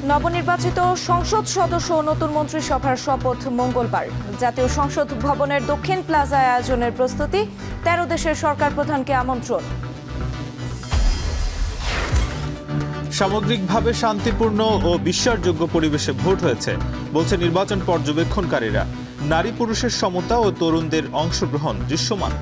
নবনির্বাচিত সংসদ সদস্য ও নতুন মন্ত্রিসভার শপথ মঙ্গলবার। জাতীয় সংসদ ভবনের দক্ষিণ প্লাজায় আয়োজনের প্রস্তুতি, ১৩ দেশের সরকার প্রধানকে আমন্ত্রণ। সামগ্রিকভাবে শান্তিপূর্ণ ও বিশ্বাসযোগ্য পরিবেশে ভোট হয়েছে বলছে নির্বাচন পর্যবেক্ষণকারীরা। নারী পুরুষের সমতা ও তরুণদের অংশগ্রহণ দৃশ্যমান।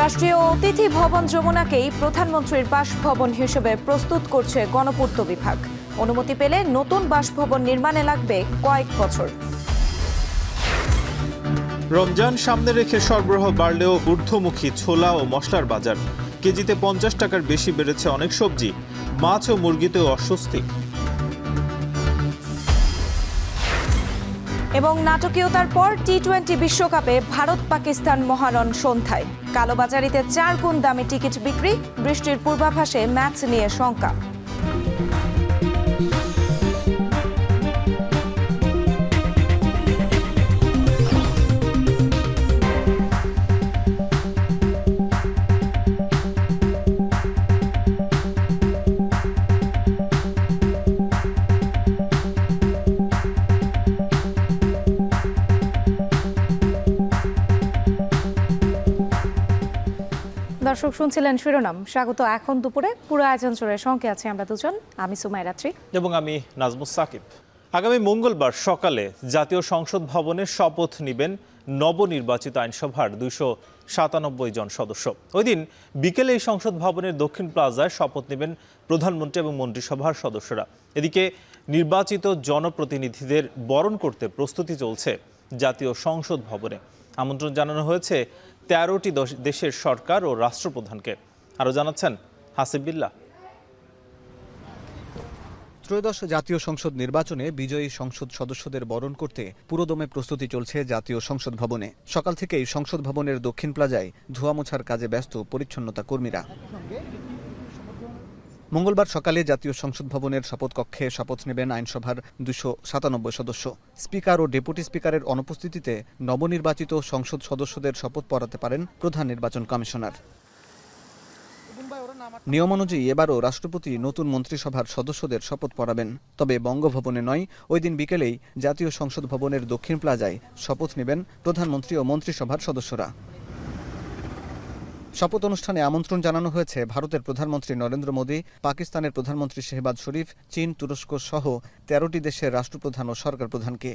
রাষ্ট্রীয় অতিথি ভবন যমুনাকেই প্রধানমন্ত্রীর বাসভবন হিসেবে প্রস্তুত করছে গণপূর্ত বিভাগ। অনুমতি পেলে নতুন বাসভবন নির্মাণে লাগবে কয়েক বছর। রমজান সামনে রেখে সরবরাহ বাড়লেও ঊর্ধ্বমুখী ছোলা ও মশলার বাজার। কেজিতে ৫০ টাকার বেশি বেড়েছে অনেক সবজি। মাছ ও মুরগিতেও অস্বস্তি। এবং নাটকীয়তার পর টি-20 বিশ্বকাপে ভারত পাকিস্তান মহারণ সন্ধ্যায়। কালোবাজারিতে 4 গুণ দামে টিকিট বিক্রি, বৃষ্টির পূর্বাভাসে ম্যাচ নিয়ে শঙ্কা। দর্শক শুনছিলেন শিরোনাম। স্বাগত এখন দুপুরে পুরো আয়োজন জুড়ে সঙ্গে আছি আমরা দুজন, আমি সুমাই রাত্রি এবং আমি নাজমুস সাকিব। আগামী মঙ্গলবার সকালে জাতীয় সংসদ ভবনে শপথ নেবেন নবনির্বাচিত আইনসভার ২৯৭ জন সদস্য। ওই দিন বিকেলে এই সংসদ ভবনের দক্ষিণ প্লাজায় শপথ নেবেন প্রধানমন্ত্রী এবং মন্ত্রিসভার সদস্যরা। এদিকে নির্বাচিত জনপ্রতিনিধিদের বরণ করতে প্রস্তুতি চলছে জাতীয় সংসদ ভবনে। আমন্ত্রণ জানানো হয়েছে ১৩টি দেশের সরকার ও রাষ্ট্রপ্রধানকে। আরও জানাচ্ছেন হাসিব বিল্লাহ। ত্রয়োদশ জাতীয় সংসদ নির্বাচনে বিজয়ী সংসদ সদস্যদের বরণ করতে পুরোদমে প্রস্তুতি চলছে জাতীয় সংসদ ভবনে। সকাল থেকেই সংসদ ভবনের দক্ষিণ প্লাজায় ধোয়া মোছার কাজে ব্যস্ত পরিচ্ছন্নতা কর্মীরা। মঙ্গলবার সকালে জাতীয় সংসদ ভবনের শপথ কক্ষে শপথ নেবেন আইনসভার ২৯৭ সদস্য। স্পিকার ও ডেপুটি স্পিকারের অনুপস্থিতিতে নবনির্বাচিত সংসদ সদস্যদের শপথ পড়াতে পারেন প্রধান নির্বাচন কমিশনার। নিয়ম অনুযায়ী এবারও রাষ্ট্রপতি নতুন মন্ত্রিসভার সদস্যদের শপথ পড়াবেন, তবে বঙ্গভবনে নয়। ওই দিন বিকেলেই জাতীয় সংসদ ভবনের দক্ষিণ প্লাজায় শপথ নেবেন প্রধানমন্ত্রী ও মন্ত্রিসভার সদস্যরা। শপথ অনুষ্ঠানে আমন্ত্রণ জানানো হয়েছে ভারতের প্রধানমন্ত্রী নরেন্দ্র মোদী, পাকিস্তানের প্রধানমন্ত্রী শেহবাজ শরীফ, চীন, তুরস্ক সহ ১৩টি দেশের রাষ্ট্রপ্রধান ও সরকার প্রধানকে।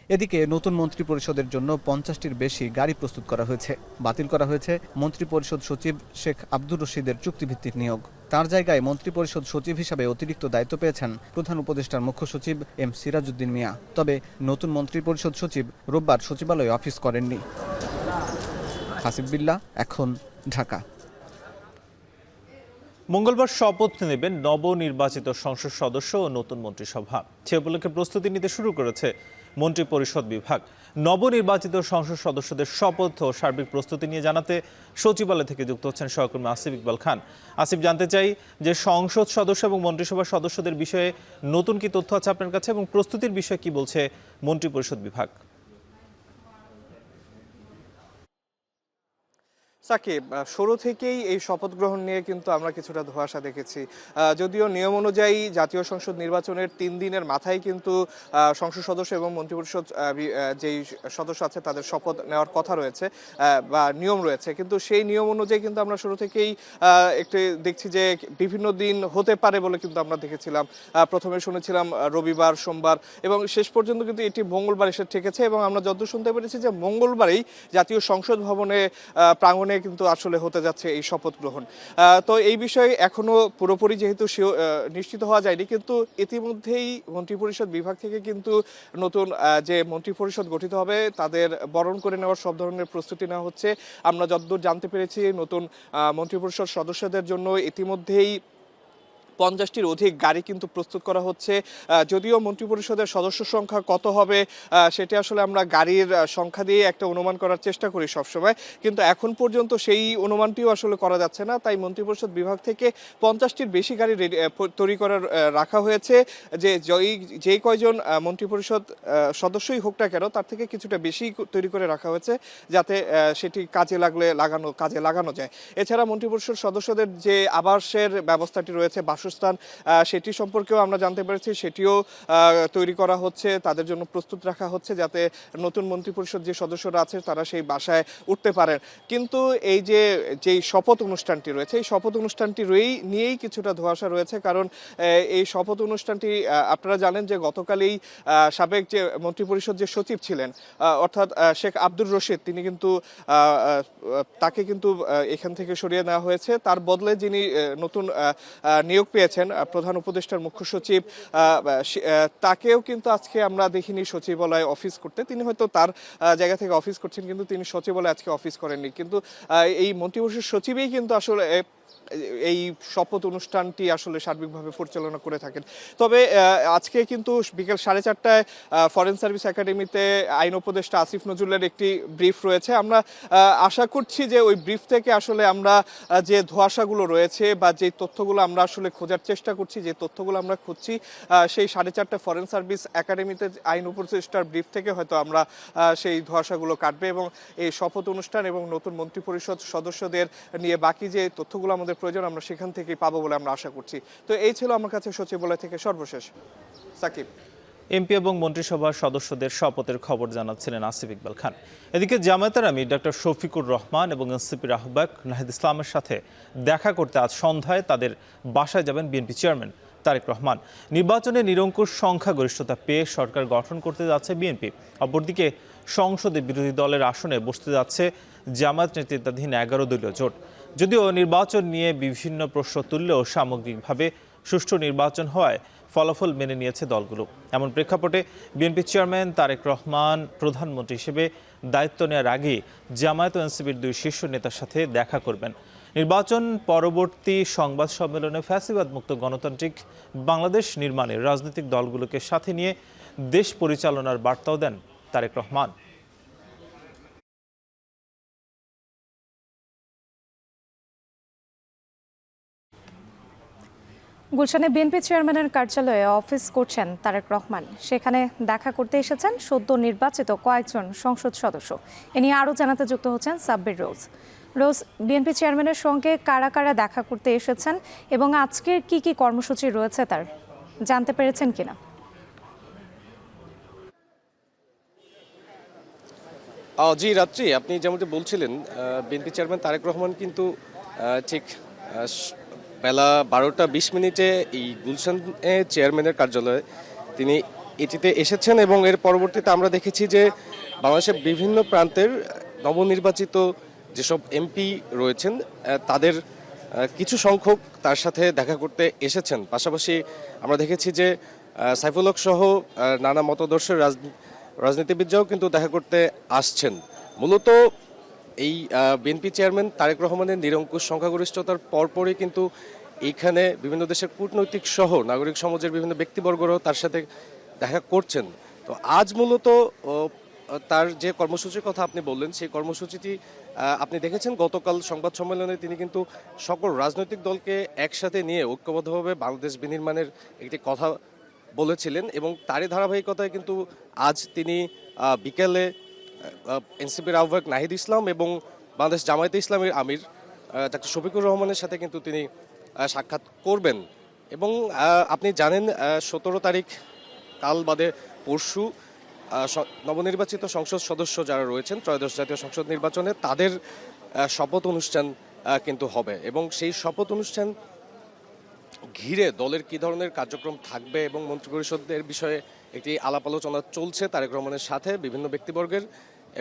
এদিকে নতুন মন্ত্রী পরিষদের জন্য ৫০টির বেশি গাড়ি প্রস্তুত করা হয়েছে। বাতিল করা হয়েছে মন্ত্রী পরিষদ সচিব শেখ আব্দুর রশিদের চুক্তিভিত্তিক নিয়োগ। তার জায়গায় মন্ত্রী পরিষদ সচিব হিসাবে অতিরিক্ত দায়িত্ব পেয়েছেন প্রধান উপদেষ্টার মুখ্য সচিব এম সিরাজউদ্দিন মিয়া। তবে নতুন মন্ত্রী পরিষদ সচিব রোববার সচিবালয়ে অফিস করেননি। হাসিব বিল্লাহ, এখন ঢাকা। মঙ্গলবার শপথ নেবেন নবনির্বাচিত সংসদ সদস্য ও নতুন মন্ত্রিসভা। সে উপলক্ষে প্রস্তুতি নিতে শুরু করেছে মন্ত্রী পরিষদ বিভাগ। নবনির্বাচিত সংসদ সদস্যদের শপথ ও সার্বিক প্রস্তুতি নিয়ে জানাতে সচিবালয় থেকে যুক্ত হচ্ছেন সহকর্মী আসিফ ইকবাল খান। আসিফ, জানতে চাই যে সংসদ সদস্য এবং মন্ত্রিসভার সদস্যদের বিষয়ে নতুন কি তথ্য আছে আপনার কাছে, এবং প্রস্তুতির বিষয়ে কি বলছে মন্ত্রী পরিষদ বিভাগ? সাকিব, শুরু থেকেই এই শপথ গ্রহণ নিয়ে কিন্তু আমরা কিছুটা ধোঁয়াশা দেখেছি। যদিও নিয়ম অনুযায়ী জাতীয় সংসদ নির্বাচনের ৩ দিনের মাথায় কিন্তু সংসদ সদস্য এবং মন্ত্রিপরিষদ যেই সদস্য আছে তাদের শপথ নেওয়ার কথা রয়েছে বা নিয়ম রয়েছে, কিন্তু সেই নিয়ম অনুযায়ী কিন্তু আমরা শুরু থেকেই একটু দেখছি যে বিভিন্ন দিন হতে পারে বলে কিন্তু আমরা দেখেছিলাম। প্রথমে শুনেছিলাম রবিবার, সোমবার, এবং শেষ পর্যন্ত কিন্তু এটি মঙ্গলবার এসে ঠেকেছে। এবং আমরা যতদূর শুনতে পেরেছি যে মঙ্গলবারেই জাতীয় সংসদ ভবনে প্রাঙ্গণে কিন্তু আসলে হতে যাচ্ছে এই শপথ গ্রহণ। তো এই বিষয়ে এখনো পুরোপুরি যেহেতু নিশ্চিত হওয়া যায়নি, কিন্তু ইতিমধ্যেই মন্ত্রিপরিষদ বিভাগ থেকে কিন্তু নতুন যে মন্ত্রিপরিষদ গঠিত হবে তাদের বরণ করে নেওয়ার সব ধরনের প্রস্তুতি নেওয়া হচ্ছে। আমরা যতদূর জানতে পেরেছি নতুন মন্ত্রিপরিষদ সদস্যদের জন্য ইতিমধ্যেই ৫০টির অধিক গাড়ি কিন্তু প্রস্তুত করা হচ্ছে। যদিও মন্ত্রিপরিষদের সদস্য সংখ্যা কত হবে সেটা আসলে আমরা গাড়ির সংখ্যা দিয়ে একটা অনুমান করার চেষ্টা করি সবসময়, কিন্তু এখন পর্যন্ত সেই অনুমানটিও আসলে করা যাচ্ছে না। তাই মন্ত্রিপরিষদ বিভাগ থেকে ৫০টির বেশি গাড়ি তৈরি করার রাখা হয়েছে, যে যেই কয়জন মন্ত্রিপরিষদ সদস্যই হোক না কেন তার থেকে কিছুটা বেশি তৈরি করে রাখা হয়েছে, যাতে সেটি কাজে লাগানো যায়। এছাড়া মন্ত্রিপরিষদ সদস্যদের যে আবাসের ব্যবস্থাটি রয়েছে, বাসস্থান সেটি সম্পর্কেও আমরা জানতে পেরেছি, সেটিও তৈরি করা হচ্ছে, তাদের জন্য প্রস্তুত রাখা হচ্ছে যাতে নতুন মন্ত্রিপরিষদ যে সদস্যরা আছে তারা সেই বাসায় উঠতে পারেন। কিন্তু এই যেই শপথ অনুষ্ঠানটি রয়েছে, এই শপথ অনুষ্ঠানটি নিয়েই কিছুটা ধোঁয়াশা রয়েছে, কারণ এই শপথ অনুষ্ঠানটি আপনারা জানেন যে গতকালই সাবেক যে মন্ত্রিপরিষদ যে সচিব ছিলেন অর্থাৎ শেখ আব্দুর রশিদ, তিনি কিন্তু তাকে কিন্তু এখান থেকে সরিয়ে নেওয়া হয়েছে। তার বদলে যিনি নতুন নিয়োগ পেয়েছেন প্রধান উপদেষ্টার মুখ্য সচিব, তাকেও কিন্তু আজকে আমরা দেখিনি সচিবালয়ে অফিস করতে। তিনি হয়তো তার জায়গা থেকে অফিস করছেন, কিন্তু তিনি সচিবালয়ে আজকে অফিস করেননি। কিন্তু এই মন্ত্রিপরিষদ সচিবই কিন্তু আসলে এই শপথ অনুষ্ঠানটি আসলে সার্বিকভাবে পরিচালনা করে থাকেন। তবে আজকে কিন্তু বিকেল 4:30টায় ফরেন সার্ভিস একাডেমিতে আইন উপদেষ্টা আসিফ নজরুলের একটি ব্রিফ রয়েছে। আমরা আশা করছি যে ওই ব্রিফ থেকে আসলে আমরা যে ধোঁয়াশাগুলো রয়েছে বা যে তথ্যগুলো আমরা আসলে খোঁজার চেষ্টা করছি, যে তথ্যগুলো আমরা খুঁজছি, সেই 4:30টায় ফরেন সার্ভিস একাডেমিতে আইন উপদেষ্টার ব্রিফ থেকে হয়তো আমরা সেই ধোঁয়াশাগুলো কাটবে এবং এই শপথ অনুষ্ঠান এবং নতুন মন্ত্রিপরিষদ সদস্যদের নিয়ে বাকি যে তথ্যগুলো আমাদের প্রয়োজন আমরা সেখান থেকেই পাবো বলে আমরা আশা করছি। তো এই ছিল আমার কাছে সচিবালয় থেকে সর্বশেষ। সাকিব। এমপি এবং মন্ত্রিসভার সদস্যদের শপথের খবর জানাচ্ছিলেন আসিফ ইকবাল খান। এদিকে জামায়াতের আমির ডক্টর শফিকুর রহমান এবং এনসিপির আহ্বায়ক নাহিদ ইসলামের সাথে দেখা করতে আজ সন্ধ্যায় তাদের বাসায় যাবেন বিএনপি চেয়ারম্যান তারেক রহমান। নির্বাচনে নিরঙ্কুশ সংখ্যাগরিষ্ঠতা পেয়ে সরকার গঠন করতে যাচ্ছে বিএনপি। অপরদিকে সংসদে বিরোধী দলের আসনে বসতে যাচ্ছে জামায়াত নেতৃত্বাধীন 11 দলীয় জোট। যদিও নির্বাচন নিয়ে বিভিন্ন প্রশ্ন তুললেও সামগ্রিকভাবে সুষ্ঠু নির্বাচন হওয়ায় ফলাফল মেনে নিয়েছে দলগুলো। এমন প্রেক্ষাপটে বিএনপি চেয়ারম্যান তারেক রহমান প্রধানমন্ত্রী হিসেবে দায়িত্ব নেওয়ার আগে জামায়াত ও এনসিপির 2 শীর্ষ নেতার সাথে দেখা করবেন। নির্বাচন পরবর্তী সংবাদ সম্মেলনে ফ্যাসিবাদ মুক্ত গণতান্ত্রিক বাংলাদেশ নির্মাণে রাজনৈতিক দলগুলোকে সাথে নিয়ে দেশ পরিচালনার বার্তাও দেন তারেক রহমান। গুলশানে বিএনপি চেয়ারম্যানের কার্যালয়ে অফিস করছেন তারেক রহমান। সেখানে দেখা করতে এসেছেন সদ্য নির্বাচিত কয়েকজন সংসদ সদস্য। এ নিয়ে আরও জানাতে যুক্ত হচ্ছেন সাব্বির রোজ। রোজ, বিএনপি চেয়ারম্যানের সঙ্গে কারা কারা দেখা করতে এসেছেন এবং আজকের কি কি কর্মসূচি রয়েছে তার জানতে পেরেছেন কিনা? জি রাত্রি, আপনি যেমনটি বলছিলেন, বিএনপি চেয়ারম্যান তারেক রহমান কিন্তু ঠিক বেলা 12টা 20 মিনিটে এই গুলশানে চেয়ারম্যানের কার্যালয়ে তিনি এটিতে এসেছেন এবং এর পরবর্তীতে আমরা দেখেছি যে বাংলাদেশের বিভিন্ন প্রান্তের নবনির্বাচিত যেসব এমপি রয়েছেন তাদের কিছু সংখ্যক তার সাথে দেখা করতে এসেছেন। পাশাপাশি আমরা দেখেছি যে সাইফুল হক সহ নানা মতাদর্শের রাজনীতিবিদরাও কিন্তু দেখা করতে আসছেন। মূলত এই বিএনপি চেয়ারম্যান তারেক রহমানের নিরঙ্কুশ সংখ্যাগরিষ্ঠতার পরপরই কিন্তু এইখানে বিভিন্ন দেশের কূটনৈতিক সহ নাগরিক সমাজের বিভিন্ন ব্যক্তিবর্গরাও তার সাথে দেখা করছেন। তো আজ মূলত তার যে কর্মসূচির কথা আপনি বললেন, সেই কর্মসূচিটি আপনি দেখেছেন গতকাল সংবাদ সম্মেলনে তিনি কিন্তু সকল রাজনৈতিক দলকে একসাথে নিয়ে ঐক্যবদ্ধভাবে বাংলাদেশ বিনির্মাণের একটি কথা বলেছিলেন এবং তারই ধারাবাহিকতায় কিন্তু আজ তিনি বিকেলে এনসিপির আহ্বায়ক নাহিদ ইসলাম এবং বাংলাদেশ জামায়াতে ইসলামের আমির ডক্টর শফিকুর রহমানের সাথে কিন্তু তিনি সাক্ষাৎ করবেন। এবং আপনি জানেন 17 তারিখ কাল বাদে পরশু নবনির্বাচিত সংসদ সদস্য যারা রয়েছেন ত্রয়োদশ জাতীয় সংসদ নির্বাচনে তাদের শপথ অনুষ্ঠান কিন্তু হবে এবং সেই শপথ অনুষ্ঠান ঘিরে দলের কী ধরনের কার্যক্রম থাকবে এবং মন্ত্রিপরিষদের বিষয়ে একটি আলাপ আলোচনা চলছে তারেক রহমানের সাথে বিভিন্ন ব্যক্তিবর্গের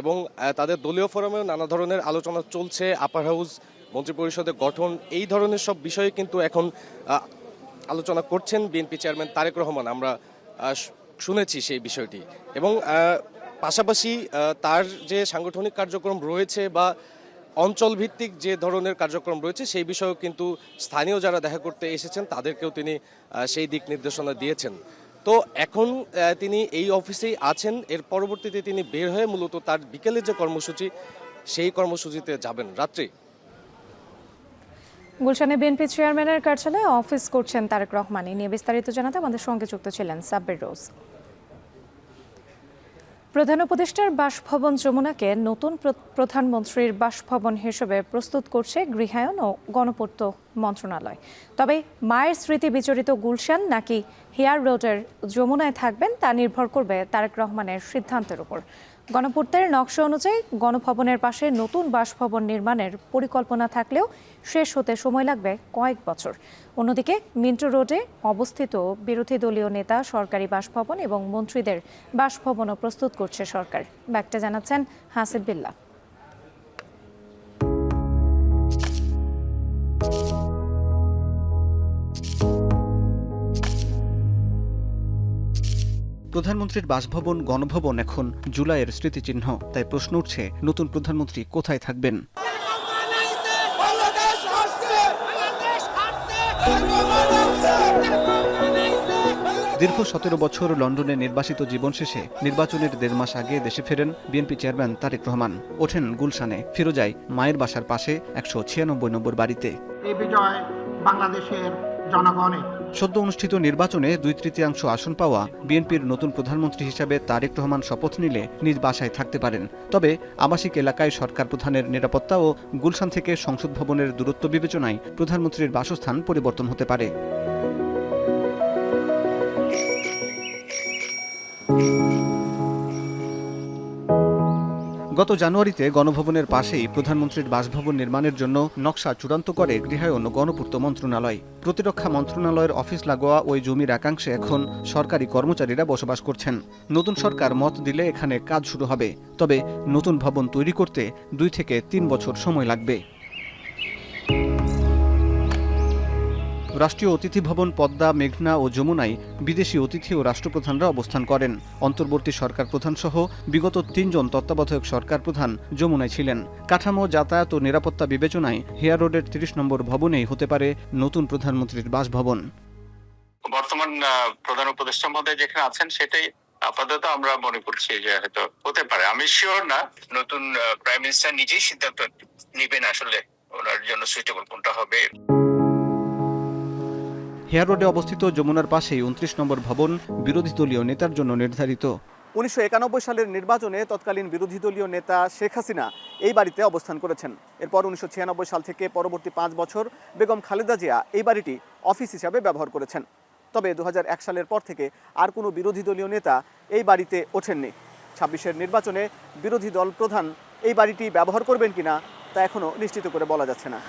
এবং তাদের দলীয় ফোরামেও নানা ধরনের আলোচনা চলছে। আপার হাউস, মন্ত্রিপরিষদের গঠন, এই ধরনের সব বিষয়ে কিন্তু এখন আলোচনা করছেন বিএনপি চেয়ারম্যান তারেক রহমান। আমরা শুনেছি সেই বিষয়টি এবং পাশাপাশি তার যে সাংগঠনিক কার্যক্রম রয়েছে বা অঞ্চল ভিত্তিক যে ধরনের কার্যক্রম রয়েছে সেই বিষয়েও কিন্তু স্থানীয় যারা দেখা করতে এসেছেন তাদেরকেও তিনি সেই দিক নির্দেশনা দিয়েছেন। তো এখন তিনি এই অফিসেই আছেন, এর পরবর্তীতে তিনি বের হয়ে মূলত তার বিকেলের যে কর্মসূচি সেই কর্মসূচিতে যাবেন। রাত্রি, গুলশানে বিএনপি চেয়ারম্যানের কার্যালয়ে অফিস করছেন তারেক রহমান। নিয়ে বিস্তারিত জানাতে আমাদের সঙ্গে যুক্ত ছিলেন সাব্বির রোজ। প্রধান উপদেষ্টার বাসভবন যমুনাকে নতুন প্রধানমন্ত্রীর বাসভবন হিসেবে প্রস্তুত করছে গৃহায়ন ও গণপূর্ত মন্ত্রণালয়। তবে মায়ের স্মৃতি বিজড়িত গুলশান নাকি হেয়ার রোডের যমুনায় থাকবেন তা নির্ভর করবে তারেক রহমানের সিদ্ধান্তের উপর। গণপূর্তের নকশা অনুযায়ী গণভবনের পাশে নতুন বাসভবন নির্মাণের পরিকল্পনা থাকলেও শেষ হতে সময় লাগবে কয়েক বছর। অন্যদিকে মিন্টো রোডে অবস্থিত বিরোধী দলীয় নেতা সরকারি বাসভবন এবং মন্ত্রীদের বাসভবনও প্রস্তুত করছে সরকার। ব্যাগটা জানাচ্ছেন হাসিব বিল্লাহ। প্রধানমন্ত্রীর বাসভবন গণভবন এখন জুলাইয়ের স্মৃতিচিহ্ন। তাই প্রশ্ন উঠছে, নতুন প্রধানমন্ত্রী কোথায় থাকবেন? দীর্ঘ 17 বছর লন্ডনে নির্বাসিত জীবন শেষে নির্বাচনের 1.5 মাস আগে দেশে ফেরেন বিএনপি চেয়ারম্যান তারেক রহমান। ওঠেন গুলশানে, ফিরে যায় মায়ের বাসার পাশে 196 নম্বর বাড়িতে। এই বিজয় বাংলাদেশের জনগণের। সদ্য অনুষ্ঠিত নির্বাচনে 2/3 আসন পাওয়া বিএনপির নতুন প্রধানমন্ত্রী হিসাবে তারেক রহমান শপথ নিলে নিজ বাসায় থাকতে পারেন। তবে আবাসিক এলাকায় সরকার প্রধানের নিরাপত্তা ও গুলশান থেকে সংসদ ভবনের দূরত্ব বিবেচনায় প্রধানমন্ত্রীর বাসস্থান পরিবর্তন হতে পারে। গত জানুয়ারিতে গণভবনের পাশেই প্রধানমন্ত্রীর বাসভবন নির্মাণের জন্য নকশা চূড়ান্ত করে গৃহায়ন ও গণপূর্ত মন্ত্রণালয়। প্রতিরক্ষা মন্ত্রণালয়ের অফিস লাগোয়া ওই জমির একাংশে এখন সরকারি কর্মচারীরা বসবাস করছেন। নতুন সরকার মত দিলে এখানে কাজ শুরু হবে। তবে নতুন ভবন তৈরি করতে 2 থেকে 3 বছর সময় লাগবে। রাষ্ট্রীয় অতিথি ভবন পদ্মা, মেঘনা ও যমুনায় বিদেশি অতিথি ও রাষ্ট্রপ্রধানরা অবস্থান করেন। অন্তর্বর্তী সরকার প্রধান সহ বিগত 3 জন তত্ত্বাবধায়ক সরকার প্রধান যমুনায় ছিলেন। কাঠামো, যাতায়াত ও নিরাপত্তা বিবেচনায় হেয়ার রোডের 30 নম্বর ভবনেই হতে পারে নতুন প্রধানমন্ত্রীর বাসভবন। বর্তমান প্রধান উপদেষ্টা মহোদয় যেখানে আছেন সেটাই আপাতত আমরা মনে করছি যে হয়তো হতে পারে। আমি শিওর না, নতুন প্রাইম মিনিস্টার নিজেই সিদ্ধান্ত নেবেন আসলে ওনার জন্য সুইটেবল কোনটা হবে। হেয়ার রোডে অবস্থিত যমুনার পাশেই 29 নম্বর ভবন বিরোধী দলীয় নেতার জন্য নির্ধারিত। 1991 সালের নির্বাচনে তৎকালীন বিরোধী দলীয় নেতা শেখ হাসিনা এই বাড়িতে অবস্থান করেছেন। এরপর 1996 সাল থেকে পরবর্তী 5 বছর বেগম খালেদা জিয়া এই বাড়িটি অফিস হিসাবে ব্যবহার করেছেন। তবে 2001 সালের পর থেকে আর কোনো বিরোধী দলীয় নেতা এই বাড়িতে ওঠেননি। 26-এর নির্বাচনে বিরোধী দল প্রধান এই বাড়িটি ব্যবহার করবেন কিনা তা এখনও নিশ্চিত করে বলা যাচ্ছে না।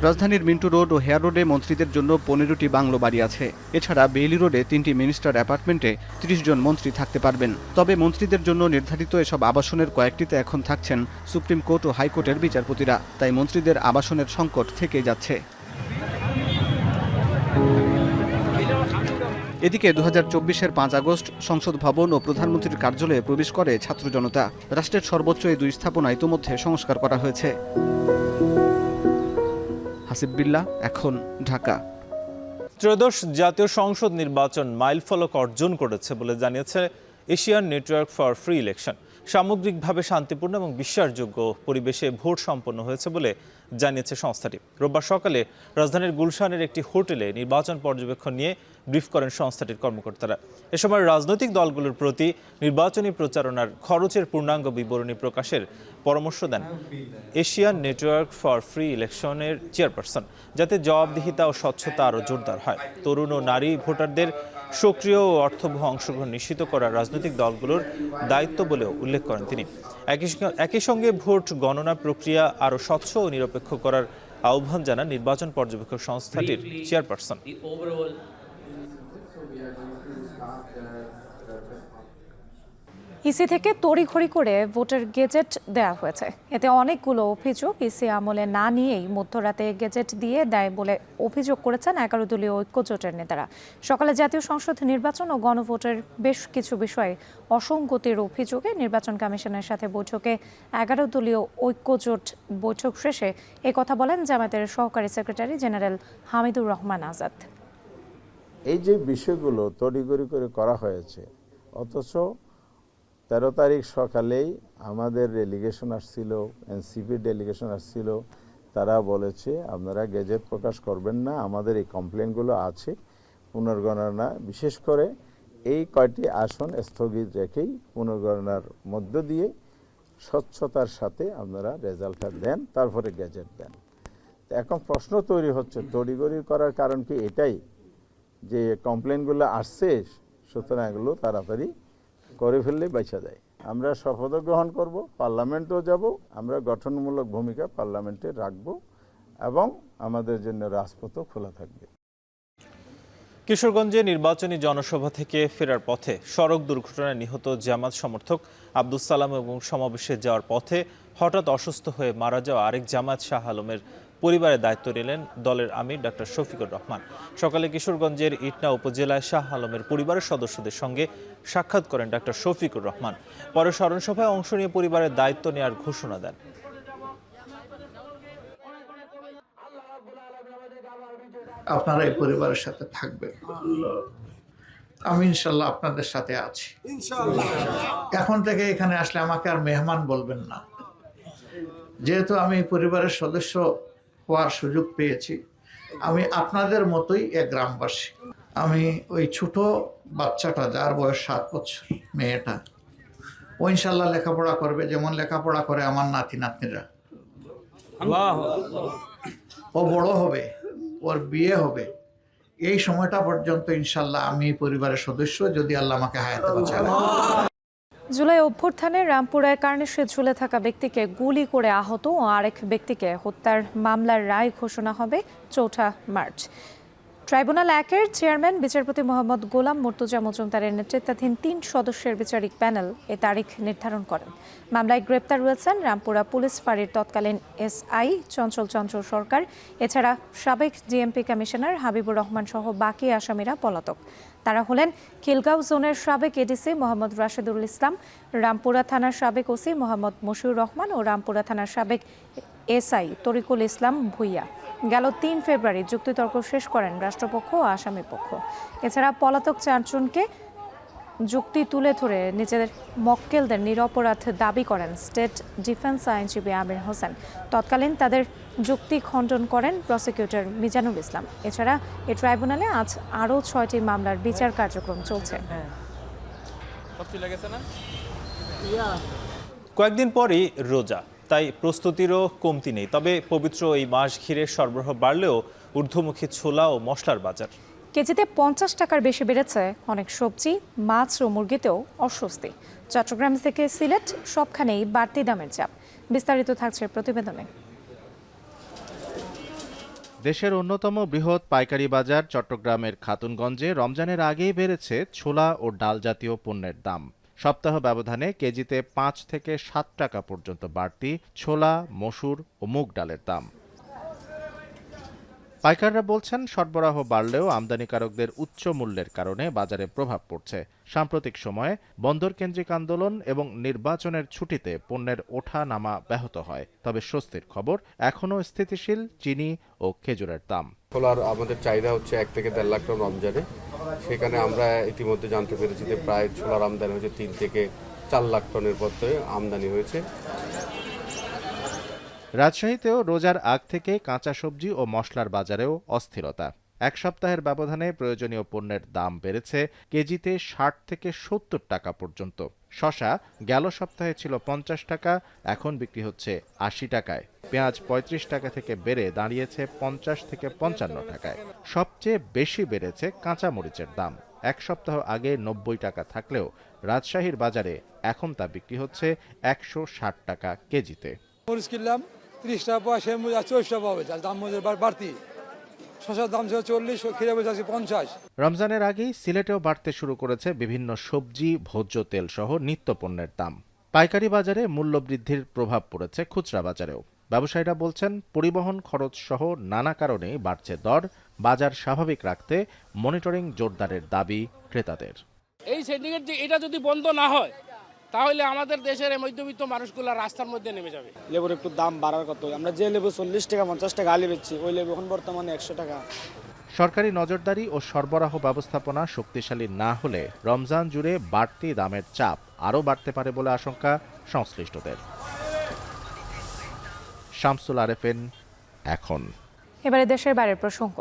রাজধানীর মিন্টো রোড ও হেয়ার রোডে মন্ত্রীদের জন্য 15টি বাংলো বাড়ি আছে। এছাড়া বেইলি রোডে 3টি মিনিস্টার অ্যাপার্টমেন্টে 30 জন মন্ত্রী থাকতে পারবেন। তবে মন্ত্রীদের জন্য নির্ধারিত এসব আবাসনের কয়েকটিতে এখন থাকছেন সুপ্রিম কোর্ট ও হাইকোর্টের বিচারপতিরা। তাই মন্ত্রীদের আবাসনের সংকট থেকে যাচ্ছে। এদিকে 2024-এর 5 আগস্ট সংসদ ভবন ও প্রধানমন্ত্রীর কার্যালয়ে প্রবেশ করে ছাত্র জনতা। রাষ্ট্রের সর্বোচ্চ এই 2 স্থাপনা ইতোমধ্যে সংস্কার করা হয়েছে। হাসিব বিল্লাহ, এখন ঢাকা। ত্রয়োদশ জাতীয় সংসদ নির্বাচন মাইলফলক অর্জন করেছে বলে জানিয়েছে Asian network for free election. সামগ্রিকভাবে শান্তিপূর্ণ এবং বিশ্বাসযোগ্য পরিবেশে ভোট সম্পন্ন হয়েছে বলে জানিয়েছে সংস্থাটি। রোববার সকালে রাজধানীর গুলশানের একটি হোটেলে নির্বাচন পর্যবেক্ষণ নিয়ে ব্রিফ করেন সংস্থাটির কর্মকর্তারা। এ সময় রাজনৈতিক দলগুলোর প্রতি নির্বাচনী প্রচারণার খরচের পূর্ণাঙ্গ বিবরণী প্রকাশের পরামর্শ দেন এশিয়ান নেটওয়ার্ক ফর ফ্রি ইলেকশনের চেয়ারপারসন, যাতে জবাবদিহিতা ও স্বচ্ছতা আরও জোরদার হয়। তরুণ ও নারী ভোটারদের সক্রিয় ও অর্থবহ অংশগ্রহণ নিশ্চিত করা রাজনৈতিক দলগুলোর দায়িত্ব বলেও উল্লেখ করেন তিনি। একই সঙ্গে ভোট গণনা প্রক্রিয়া আরও স্বচ্ছ ও নিরপেক্ষ করার আহ্বান জানান নির্বাচন পর্যবেক্ষক সংস্থাটির চেয়ারপারসন। ইসি থেকে তড়িঘড়ি করে ভোটার গেজেট দেওয়া হয়েছে। এতে অনেকগুলো অভিযোগ ইসি আমলে না নিয়েই মধ্যরাতে গেজেট দিয়ে দেয় বলে অভিযোগ করেছেন 11 দলীয় ঐক্যজোটের নেতারা। সকালে জাতীয় সংসদ নির্বাচন ও গণভোটের বেশ কিছু বিষয়ে অসঙ্গতির অভিযোগে নির্বাচন কমিশনের সাথে বৈঠকে 11 দলীয় ঐক্যজোট বৈঠক শেষে একথা বলেন জামায়াতের সহকারী সেক্রেটারি জেনারেল হামিদুর রহমান আজাদ। এই যে বিষয়গুলো তড়িঘড়ি করে করা হয়েছে, অথচ 13 তারিখ সকালেই আমাদের ডেলিগেশন আসছিল, এনসিপির ডেলিগেশন আসছিল, তারা বলেছে আপনারা গেজেট প্রকাশ করবেন না, আমাদের এই কমপ্লেনগুলো আছে পুনর্গণনা, বিশেষ করে এই কয়টি আসন স্থগিত রেখেই পুনর্গণনার মধ্য দিয়ে স্বচ্ছতার সাথে আপনারা রেজাল্টটা দেন, তারপরে গ্যাজেট দেন। এখন প্রশ্ন তৈরি হচ্ছে, তড়িঘড়ি করার কারণ কি এটাই যে কমপ্লেনগুলো আসছে, সুতরাং এগুলো তাড়াতাড়ি করে ফেললে বেঁচে যায়। আমরা শপথ গ্রহণ করব, পার্লামেন্টেও যাব, আমরা গঠনমূলক ভূমিকা পার্লামেন্টে রাখব এবং আমাদের জন্য রাজপথও খোলা থাকবে। কিশোরগঞ্জে নির্বাচনী জনসভা থেকে ফেরার পথে সড়ক দুর্ঘটনায় নিহত জামাত সমর্থক আব্দুস সালাম এবং সমাবেশে যাওয়ার পথে হঠাৎ অসুস্থ হয়ে মারা যাওয়া আরেক জামাত শাহ আলমের পরিবারের দায়িত্ব নিলেন দলের আমির ডাক্তার শফিকুর রহমান। সকালে কিশোরগঞ্জের ইটনা উপজেলায় শাহ আলমের পরিবারের সদস্যদের সঙ্গে সাক্ষাৎ করেন ডাক্তার শফিকুর রহমান। পরে স্মরণসভায় অংশ নিয়ে পরিবারের দায়িত্ব নেওয়ার ঘোষণা দেন। আপনারা এই পরিবারের সাথে থাকবেন, আমি ইনশাল্লাহ আপনাদের সাথে আছি। এখন থেকে এখানে আসলে আমাকে আর মেহমান বলবেন না, যেহেতু আমি পরিবারের সদস্য হওয়ার সুযোগ পেয়েছি। আমি আপনাদের মতোই এক গ্রামবাসী। আমি ওই ছোট বাচ্চাটা যার বয়স 7 বছর, মেয়েটা, ও ইনশাল্লাহ লেখাপড়া করবে যেমন লেখাপড়া করে আমার নাতি নাতনিরা। ও বড় হবে, ওর বিয়ে হবে, এই সময়টা পর্যন্ত ইনশাল্লাহ আমি পরিবারের সদস্য, যদি আল্লাহ আমাকে হায়াতে বাঁচায়। জুলাই অভ্যুত্থানে রামপুরায় কার্নিশে ঝুলে থাকা ব্যক্তিকে গুলি করে আহত ও আরেক ব্যক্তিকে হত্যার মামলার রায় ঘোষণা হবে 4 মার্চ। ট্রাইব্যুনাল 1-এর চেয়ারম্যান বিচারপতি মোহাম্মদ গোলাম মুর্তজা মজুমদারের নেতৃত্বাধীন 3 সদস্যের বিচারিক প্যানেল এ তারিখ নির্ধারণ করেন। মামলায় গ্রেপ্তার রয়েছেন রামপুরা পুলিশ ফাঁড়ির তৎকালীন এসআই চঞ্চল চন্দ্র সরকার, এছাড়া সাবেক ডিএমপি কমিশনার হাবিবুর রহমান সহ বাকি আসামিরা পলাতক। তারা হলেন খিলগাঁও জোনের সাবেক এডিসি মোহাম্মদ রাশেদুল ইসলাম, রামপুরা থানার সাবেক ওসি মোহাম্মদ মশিউর রহমান ও রামপুরা থানার সাবেক এসআই তরিকুল ইসলাম ভুইয়া। গেল 3 ফেব্রুয়ারি যুক্তিতর্ক শেষ করেন রাষ্ট্রপক্ষ ও আসামি পক্ষ। এছাড়া পলাতক 4 জনকে যুক্তি তুলে ধরে নিজেদের মক্কেলদের নিরপরাধ দাবি করেন স্টেট ডিফেন্স আইনজীবী আমির হোসেন। তৎকালীন তাদের যুক্তি খণ্ডন করেন প্রসিকিউটর মিজানুল ইসলাম। এছাড়া এই ট্রাইব্যুনালে আজ আরও 6টি মামলার বিচার কার্যক্রম চলছে। কয়েকদিন পরই রোজা, তাই প্রস্তুতিরও কমতি নেই। তবে পবিত্র এই মাস ঘিরে সরবরাহ বাড়লেও ঊর্ধ্বমুখী ছোলা ও মশলার বাজার। কেজিতে 50 টাকার বেশি বেড়েছে অনেক সবজি, মাছ ও মুরগিতেও অস্বস্তি। চট্টগ্রাম থেকে সিলেট সবখানেই বাড়তি দামের চাপ। বিস্তারিত থাকছে প্রতিবেদনে। দেশের অন্যতম বৃহৎ পাইকারি বাজার চট্টগ্রামের খাতুনগঞ্জে রমজানের আগেই বেড়েছে ছোলা ও ডাল জাতীয় পণ্যের দাম। সপ্তাহ ব্যবধানে কেজিতে 5 থেকে 7 টাকা পর্যন্ত বাড়তি ছোলা, মসুর ও মুগ ডালের দাম। পাইকাররা বলছেন, সরবরাহ বাড়লেও আমদানিকারকদের উচ্চ মূল্যের কারণে বাজারে প্রভাব পড়ছে। সাম্প্রতিক সময়ে বন্দরকেন্দ্রিক আন্দোলন এবং নির্বাচনের ছুটিতে পণ্যের ওঠা নামা ব্যাহত হয়। তবে স্বস্তির খবর, এখনও স্থিতিশীল চিনি ও খেজুরের দাম। ছোলার আমাদের চাহিদা হচ্ছে 1 থেকে 1.5 লাখ টন রমজানে। সেখানে আমরা ইতিমধ্যে জানতে পেরেছি যে প্রায় ছোলার আমদানি হয়েছে 3 থেকে 4 লাখ টনের পথে আমদানি হয়েছে। রাজশাহীতেও রোজার আগ থেকে কাঁচা সবজি ও মশলার বাজারেও অস্থিরতা। 1 সপ্তাহের ব্যবধানে প্রয়োজনীয় পণ্যের দাম বেড়েছে কেজিতে 60 থেকে 70 টাকা পর্যন্ত। শসা গেল সপ্তাহে ছিল 50 টাকা, এখন বিক্রি হচ্ছে 80 টাকায়। পেঁয়াজ 35 টাকা থেকে বেড়ে দাঁড়িয়েছে 50 থেকে 55 টাকায়। সবচেয়ে বেশি বেড়েছে কাঁচা মরিচের দাম। 1 সপ্তাহ আগে 90 টাকা থাকলেও রাজশাহীর বাজারে এখন তা বিক্রি হচ্ছে 160 টাকা কেজিতে। মরিচ কিনলাম 30 টাকা, 40 টাকা পাবে, দাম বাড়তি। শসার দাম ছিল 40, খিরা বেচা 50। রমজানের আগেই সিলেটেও বাড়তে শুরু করেছে বিভিন্ন সবজি, ভোজ্য তেল সহ নিত্যপণ্যের দাম। পাইকারি বাজারে মূল্য বৃদ্ধির প্রভাব পড়েছে খুচরা বাজারেও। ব্যবসায়ীরা বলছেন, পরিবহন খরচ সহ নানা কারণেই বাড়ছে দর। বাজার স্বাভাবিক রাখতে মনিটরিং জোরদারের দাবি ক্রেতাদের। এই সিন্ডিকেট এটা যদি বন্ধ না হয় তাহলে আমাদের দেশের মধ্যবিত্ত মানুষগুলো রাস্তার মধ্যে নেমে যাবে। লেবুর একটু দাম বাড়ার কথা। আমরা যে লেবু 40 টাকা 50 টাকা আলি বেচছি, ওই লেবু এখন বর্তমানে 100 টাকা। সরকারি নজরদারি ও সরবরাহ ব্যবস্থাপনা শক্তিশালী না হলে রমজান জুড়ে বাড়তি দামের চাপ আরও বাড়তে পারে বলে আশঙ্কা সংশ্লিষ্টদের। শামসুল আরেফিন, এখন। এবারে দেশের বাইরের প্রসঙ্গ।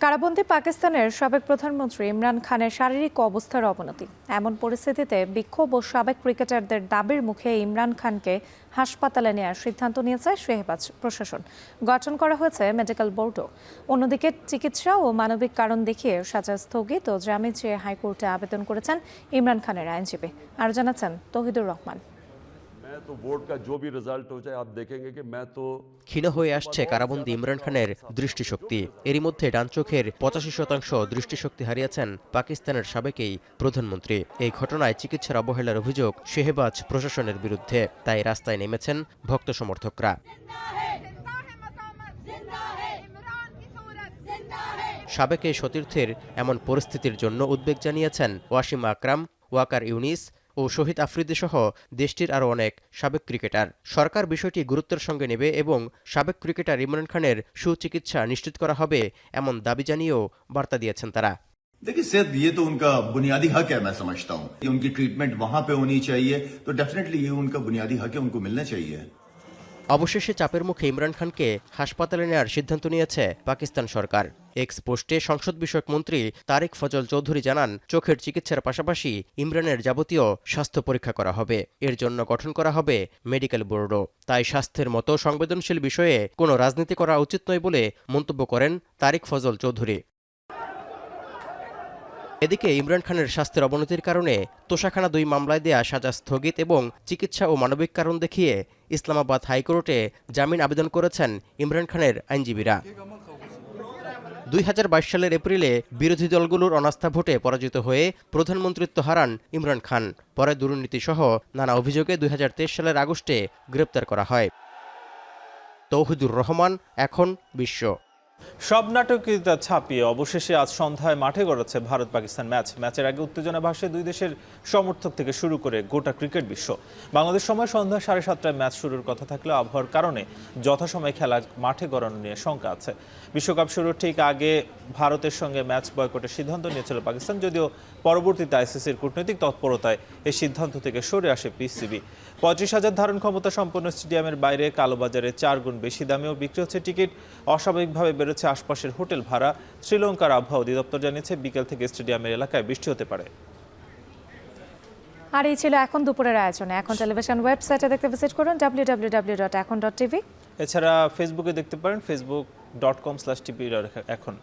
কারাবন্দী পাকিস্তানের সাবেক প্রধানমন্ত্রী ইমরান খানের শারীরিক অবস্থার অবনতি। এমন পরিস্থিতিতে বিক্ষোভ ও সাবেক ক্রিকেটারদের দাবির মুখে ইমরান খানকে হাসপাতালে নেওয়ার সিদ্ধান্ত নিয়েছে শেহবাজ প্রশাসন। গঠন করা হয়েছে মেডিকেল বোর্ডও। অন্যদিকে চিকিৎসা ও মানবিক কারণ দেখিয়ে সাজা স্থগিত ও জামিন চেয়ে হাইকোর্টে আবেদন করেছেন ইমরান খানের আইনজীবী। আর জানাচ্ছেন তৌহিদুর রহমান। ক্ষীণ হয়ে আসছে কারাবন্দী ইমরান খানের দৃষ্টিশক্তি। এরই মধ্যে ডান চোখের 85% দৃষ্টিশক্তি হারিয়েছেন পাকিস্তানের সাবেক এই প্রধানমন্ত্রী। এই ঘটনায় চিকিৎসার অবহেলার অভিযোগ শেহবাজ প্রশাসনের বিরুদ্ধে। তাই রাস্তায় নেমেছেন ভক্ত সমর্থকরা। সাবেক এই সতীর্থের এমন পরিস্থিতির জন্য উদ্বেগ জানিয়েছেন ওয়াসিম আকরাম, ওয়াকার ইউনিস ও শহীদ আফ্রিদি সহ দেশটির আরও অনেক সাবেক ক্রিকেটার। সরকার বিষয়টি গুরুত্বের সঙ্গে নেবে এবং সাবেক ক্রিকেটার ইমরান খানের সুচিকিৎসা নিশ্চিত করা হবে এমন দাবি জানিয়েও বার্তা দিয়েছেন তারা। देखिए सेहत ये तो उनका बुनियादी हक है, मैं समझता हूँ उनकी ट्रीटमेंट वहां पे होनी चाहिए, तो डेफिनेटली ये उनका बुनियादी हक है, उनको मिलना चाहिए। অবশেষে চাপের মুখে ইমরান খানকে হাসপাতালে নেওয়ার সিদ্ধান্ত নিয়েছে পাকিস্তান সরকার। এক্স পোস্টে সংসদ বিষয়ক মন্ত্রী তারিক ফজল চৌধুরী জানান, চোখের চিকিৎসার পাশাপাশি ইমরানের যাবতীয় স্বাস্থ্য পরীক্ষা করা হবে। এর জন্য গঠন করা হবে মেডিকেল বোর্ডও। তাই স্বাস্থ্যের মতো সংবেদনশীল বিষয়ে কোনো রাজনীতি করা উচিত নয় বলে মন্তব্য করেন তারিক ফজল চৌধুরী। এদিকে ইমরান খানের স্বাস্থ্যের অবনতির কারণে তোষাখানা 2 মামলায় দেয়া সাজা স্থগিত এবং চিকিৎসা ও মানবিক কারণ দেখিয়ে ইসলামাবাদ হাইকোর্টে জামিন আবেদন করেছেন ইমরান খানের আইনজীবীরা। 2022 সালের এপ্রিলে বিরোধী দলগুলোর অনাস্থা ভোটে পরাজিত হয়ে প্রধানমন্ত্রিত্ব হারান ইমরান খান। পরে দুর্নীতিসহ নানা অভিযোগে 2023 সালের আগস্টে গ্রেপ্তার করা হয়। তৌহিদুর রহমান, এখন বিশ্ব। সব নাটকীয়তা ছাপিয়ে অবশেষে আজ সন্ধ্যায় মাঠে গড়াচ্ছে ভারত পাকিস্তান ম্যাচের আগে উত্তেজনা ভাসে দুই দেশের সমর্থক থেকে শুরু করে গোটা ক্রিকেট বিশ্ব। বাংলাদেশ সময় সন্ধ্যা 7:30টায় ম্যাচ শুরুর কথা থাকলেও আবহাওয়ার কারণে যথাসময়ে খেলা মাঠে গড়ানো নিয়ে শঙ্কা আছে। বিশ্বকাপ শুরুর ঠিক আগে ভারতের সঙ্গে ম্যাচ বয়কটের সিদ্ধান্ত নিয়েছিল পাকিস্তান, যদিও পরবর্তীতে আইসিসির কূটনৈতিক তৎপরতায় এই সিদ্ধান্ত থেকে সরে আসে পিসিবি। 35,000 ধারণ ক্ষমতা সম্পন্ন স্টেডিয়ামের বাইরে কালোবাজারে 4 গুণ বেশি দামেও বিক্রি হচ্ছে টিকিট। অস্বাভাবিকভাবে বেড়েছে আশপাশের হোটেল ভাড়া। শ্রীলঙ্কার আবহাওয়া অধিদপ্তর জানিয়েছে, বিকেল থেকে স্টেডিয়ামের এলাকায় বৃষ্টি হতে পারে। আর এই ছিল এখন দুপুরের আয়োজনে। এখন টেলিভিশন ওয়েবসাইটে দেখতে ভিজিট করুন www.ekon.tv। এছাড়া ফেসবুকে দেখতে পারেন facebook.com/tv এখন।